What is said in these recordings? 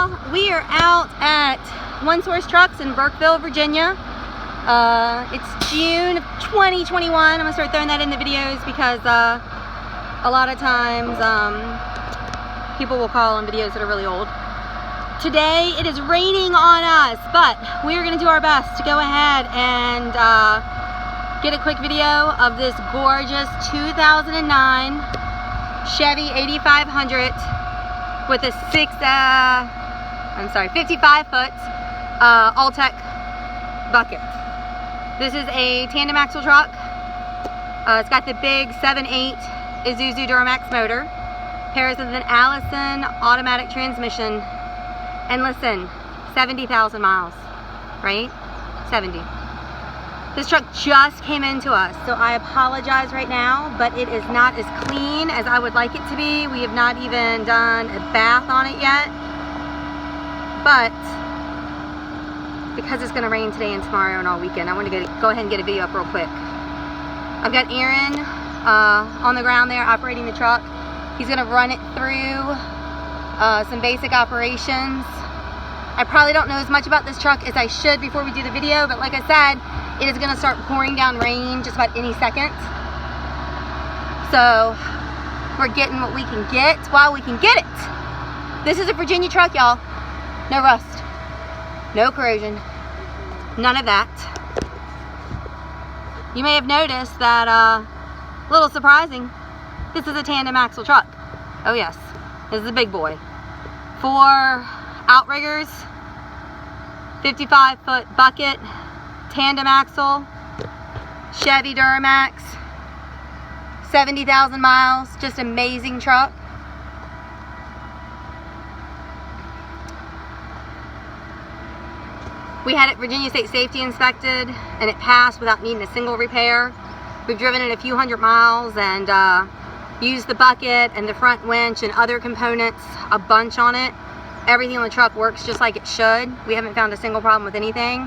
y'all, we are out at One Source Trucks in Burkeville, Virginia. It's June of 2021. I'm gonna start throwing that in the videos because a lot of times people will call on videos that are really old. Today it is raining on us, but we're gonna do our best to go ahead and get a quick video of this gorgeous 2009 Chevy 8500 with a 55-foot all-tech bucket. This is a tandem axle truck. It's got the big 7.8 Isuzu Duramax motor. Pairs with an Allison automatic transmission. And listen, 70,000 miles, right? 70. This truck just came into us, so I apologize right now, but it is not as clean as I would like it to be. We have not even done a bath on it yet, but because it's going to rain today and tomorrow and all weekend, I want to go ahead and get a video up real quick. I've got Aaron on the ground there operating the truck. He's going to run it through some basic operations. I probably don't know as much about this truck as I should before we do the video, but like I said, it is going to start pouring down rain just about any second. So we're getting what we can get while we can get it. This is a Virginia truck, y'all. No rust, no corrosion, none of that. You may have noticed that, a little surprising, this is a tandem axle truck. Oh yes, this is a big boy. 4 outriggers, 55-foot bucket, tandem axle, Chevy Duramax, 70,000 miles, just amazing truck. We had it Virginia State Safety inspected and it passed without needing a single repair. We've driven it a few hundred miles and used the bucket and the front winch and other components a bunch on it. Everything on the truck works just like it should. We haven't found a single problem with anything.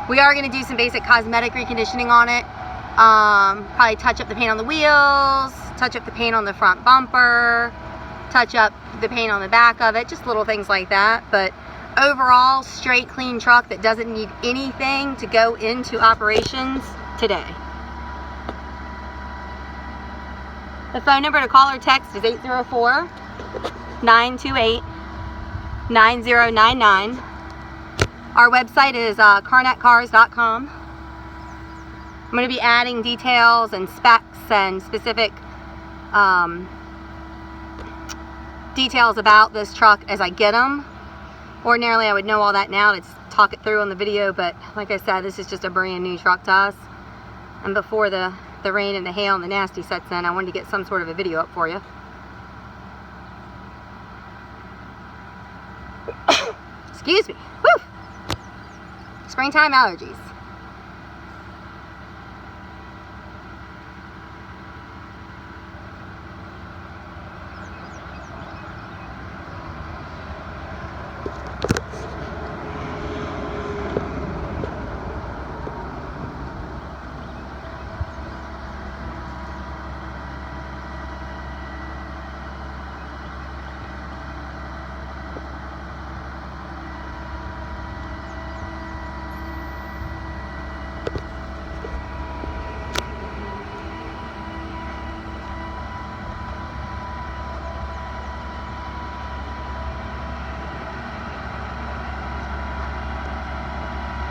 We are going to do some basic cosmetic reconditioning on it. Probably touch up the paint on the wheels, touch up the paint on the front bumper, touch up the paint on the back of it, just little things like that. But overall, straight, clean truck that doesn't need anything to go into operations today. The phone number to call or text is 804-928-9099. Our website is carnetcars.com. I'm going to be adding details and specs and specific details about this truck as I get them. Ordinarily, I would know all that now to talk it through on the video, but like I said, this is just a brand new truck to us. And before the rain and the hail and the nasty sets in, I wanted to get some sort of a video up for you. Excuse me. Woo! Springtime allergies.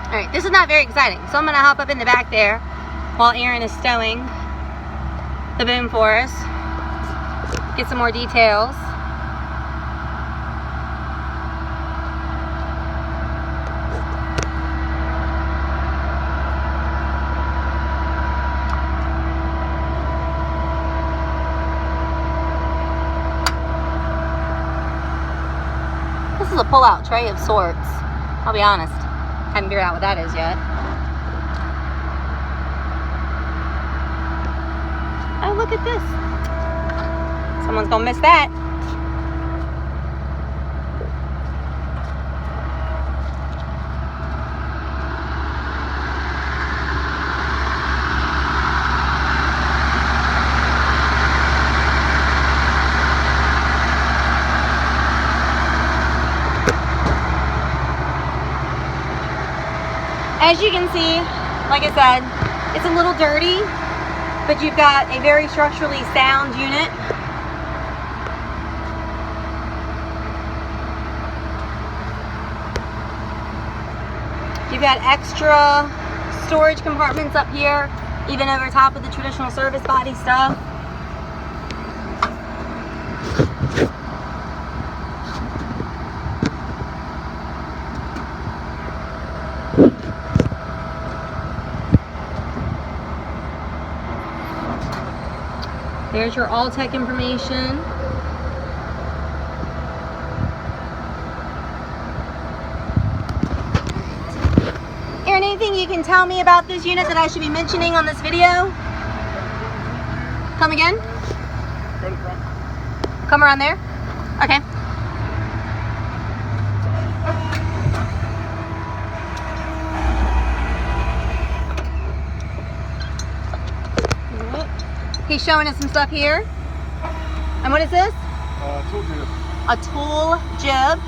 Alright, this is not very exciting, so I'm going to hop up in the back there while Aaron is stowing the boom for us. Get some more details. This is a pull-out tray of sorts, I'll be honest. Haven't figured out what that is yet. Oh, look at this. Someone's gonna miss that. As you can see, like I said, it's a little dirty, but you've got a very structurally sound unit. You've got extra storage compartments up here, even over top of the traditional service body stuff. There's your Alltech information. Aaron, anything you can tell me about this unit that I should be mentioning on this video? Come again? Go to the front. Come around there? Okay. He's showing us some stuff here. And what is this? Tool jib. A tool jib.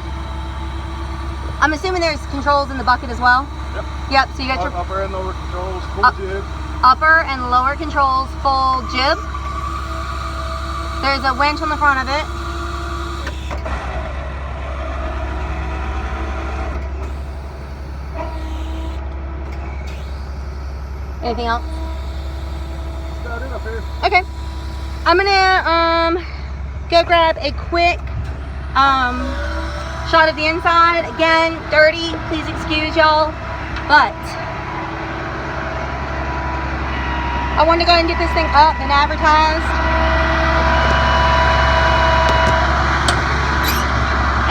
I'm assuming there's controls in the bucket as well? Yep. Yep, so you got your upper and lower controls, full jib. Upper and lower controls, full jib. There's a winch on the front of it. Anything else? Got it up here. Okay. I'm gonna go grab a quick shot of the inside. Again, dirty, please excuse y'all. But I wanted to go ahead and get this thing up and advertised.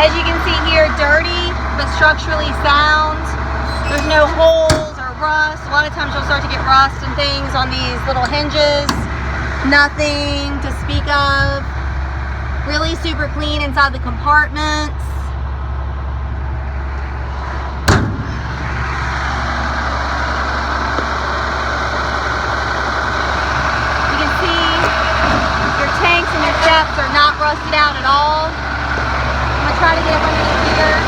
As you can see here, dirty but structurally sound. There's no holes or rust. A lot of times you'll start to get rust and things on these little hinges. Nothing to speak of. Really super clean inside the compartments. You can see your tanks and your steps are not rusted out at all. I'm gonna try to get up underneath here.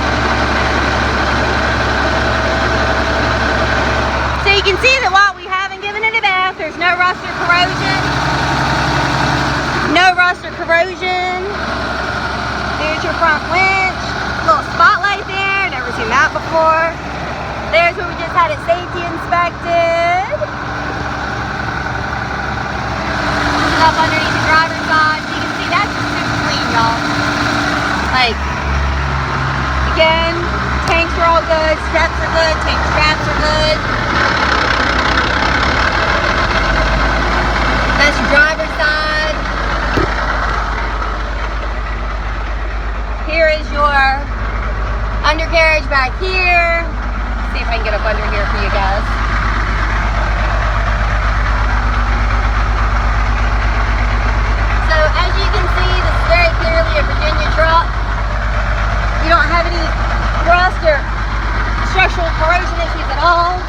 So you can see that while we haven't given it a bath, there's no rust or corrosion. No rust or corrosion. There's your front winch. Little spotlight there. Never seen that before. There's where we just had it safety inspected. Up underneath the driver's side. So you can see that's just super clean, y'all. Like, again, tanks are all good. Steps are good. Tank straps are good. That's your driver's side. Here is your undercarriage back here. Let's see if I can get up under here for you guys. So as you can see, this is very clearly a Virginia truck. You don't have any rust or structural corrosion issues at all.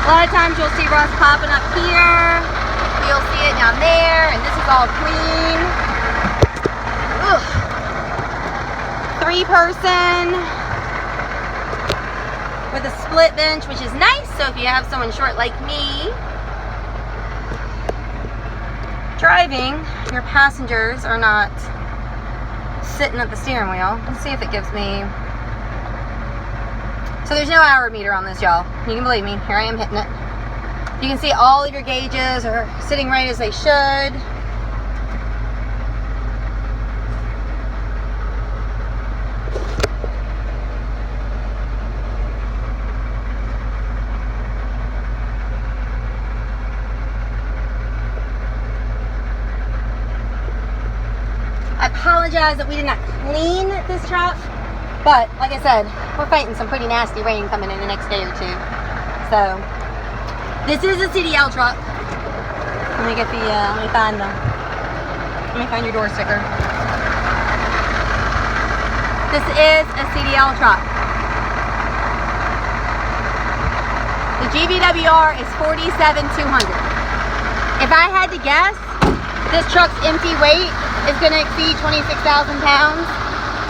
A lot of times you'll see rust popping up here. You'll see it down there, and this is all clean. Ugh. 3-person with a split bench, which is nice. So if you have someone short like me driving, your passengers are not sitting at the steering wheel. Let's see if it gives me. So there's no hour meter on this, y'all. You can believe me. Here I am hitting it. You can see all of your gauges are sitting right as they should. I apologize that we did not clean this truck, but like I said, we're fighting some pretty nasty rain coming in the next day or two. So this is a CDL truck. Let me get the, let me find your door sticker. This is a CDL truck. The GVWR is 47,200. If I had to guess, this truck's empty weight is going to exceed 26,000 pounds.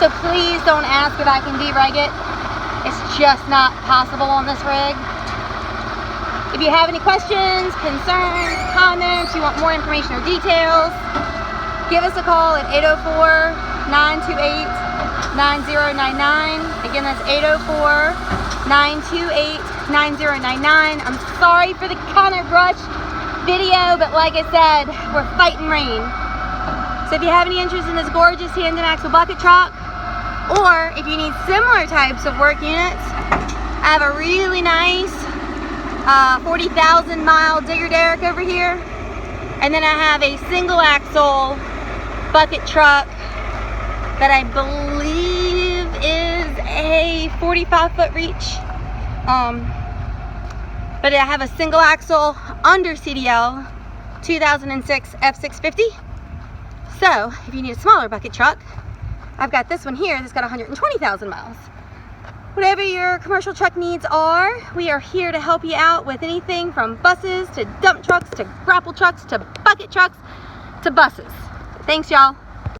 So please don't ask if I can dereg it. It's just not possible on this rig. If you have any questions, concerns, comments, you want more information or details, give us a call at 804-928-9099. Again, that's 804-928-9099. I'm sorry for the kind of rushed video, but like I said, we're fighting rain. So if you have any interest in this gorgeous tandem axle bucket truck, or if you need similar types of work units, I have a really nice 40,000 mile digger derrick over here, and then I have a single axle bucket truck that I believe is a 45-foot reach, but I have a single axle under CDL 2006 F650. So if you need a smaller bucket truck, I've got this one here that's got 120,000 miles. Whatever your commercial truck needs are, we are here to help you out with anything from buses to dump trucks to grapple trucks to bucket trucks to buses. Thanks, y'all.